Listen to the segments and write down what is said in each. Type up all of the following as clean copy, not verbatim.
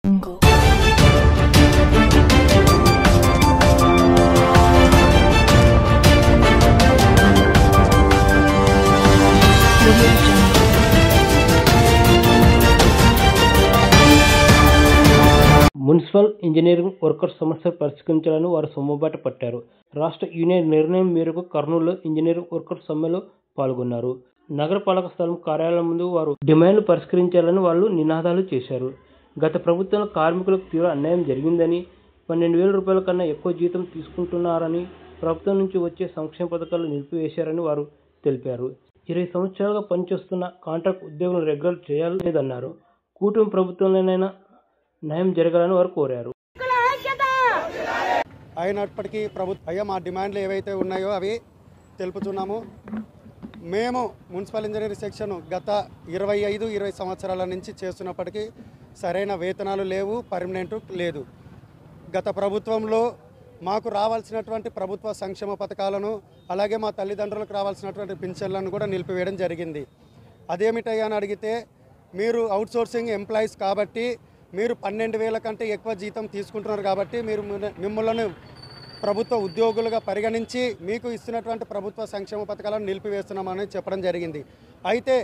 Municipal engineering workers సమస్యలు పరిష్కరించాలని వారు సొమ్ముబాట పట్టారు. రాష్ట్ర యూనియన్ నిర్ణయం మేరకు కర్నూలులో ఇంజనీరింగ్ వర్కర్స్ సమ్మెలో పాల్గొన్నారు. నగరపాలక స్థలం కార్యాలయం ముందు వారు డిమాండ్లు పరిష్కరించాలని వాళ్ళు నినాదాలు చేశారు. గత ప్రభుత్వంలో కార్మికులకు తీవ్ర అన్యాయం జరిగిందని, 12,000 రూపాయల కన్నా ఎక్కువ జీతం తీసుకుంటున్నారని, ప్రభుత్వం నుంచి వచ్చే సంక్షేమ పథకాలు నిలిపివేశారని వారు తెలిపారు. 20 సంవత్సరాలుగా పనిచేస్తున్న కాంట్రాక్ట్ ఉద్యోగులను రెగ్యులర్ చేయలేదన్నారు. కూటమి ప్రభుత్వంలోనైనా న్యాయం జరగాలని వారు కోరారు. అయినప్పటికీ మా డిమాండ్లు ఏవైతే ఉన్నాయో అవి తెలుపుతున్నాము. మేము మున్సిపల్ ఇంజనీరింగ్ సెక్షన్ గత 25-20 సంవత్సరాల నుంచి చేస్తున్నప్పటికీ సరైన వేతనాలు లేవు, పర్మనెంట్ లేదు. గత ప్రభుత్వంలో మాకు రావాల్సినటువంటి ప్రభుత్వ సంక్షేమ పథకాలను, అలాగే మా తల్లిదండ్రులకు రావాల్సినటువంటి పింఛన్లను కూడా నిలిపివేయడం జరిగింది. అదేమిటయ్యా అని అడిగితే, మీరు అవుట్సోర్సింగ్ ఎంప్లాయీస్ కాబట్టి మీరు 12,000 కంటే ఎక్కువ జీతం తీసుకుంటున్నారు కాబట్టి మీరు మిమ్మల్ని ప్రభుత్వ ఉద్యోగులుగా పరిగణించి మీకు ఇస్తున్నటువంటి ప్రభుత్వ సంక్షేమ పథకాలను నిలిపివేస్తున్నామని చెప్పడం జరిగింది. అయితే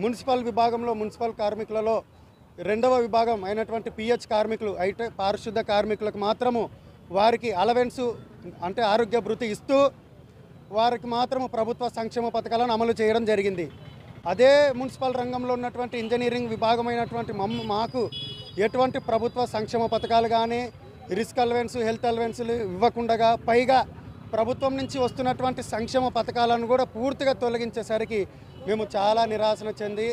మున్సిపల్ విభాగంలో మున్సిపల్ కార్మికులలో 2వ విభాగం అయినటువంటి పిహెచ్ కార్మికులు అయితే పారిశుద్ధ కార్మికులకు మాత్రము వారికి అలవెన్స్ అంటే ఆరోగ్య భృతి ఇస్తూ వారికి మాత్రము ప్రభుత్వ సంక్షేమ పథకాలను అమలు చేయడం జరిగింది. అదే మున్సిపల్ రంగంలో ఉన్నటువంటి ఇంజనీరింగ్ విభాగమైనటువంటి మాకు ఎటువంటి ప్రభుత్వ సంక్షేమ పథకాలు కానీ, రిస్క్ అలవెన్స్, హెల్త్ అలవెన్స్లు ఇవ్వకుండా పైగా ప్రభుత్వం నుంచి వస్తున్నటువంటి సంక్షేమ పథకాలను కూడా పూర్తిగా తొలగించేసరికి మేము చాలా నిరాశన చెంది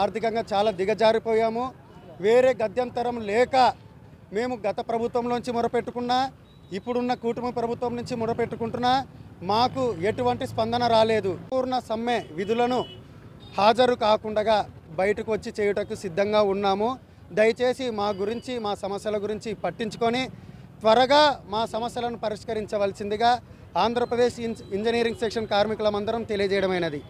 ఆర్థికంగా చాలా దిగజారిపోయాము. వేరే గత్యంతరం లేక మేము గత ప్రభుత్వంలోంచి మొరపెట్టుకున్నా, ఇప్పుడున్న కూటమి ప్రభుత్వం నుంచి మొరపెట్టుకుంటున్నా మాకు ఎటువంటి స్పందన రాలేదు. పూర్ణ సమ్మె విధులను హాజరు కాకుండా బయటకు వచ్చి చేయుటకు సిద్ధంగా ఉన్నాము. దయచేసి మా గురించి, మా సమస్యల గురించి పట్టించుకొని త్వరగా మా సమస్యలను పరిష్కరించవలసిందిగా ఆంధ్రప్రదేశ్ ఇంజనీరింగ్ సెక్షన్ కార్మికులమందరం తెలియజేయడమైనది.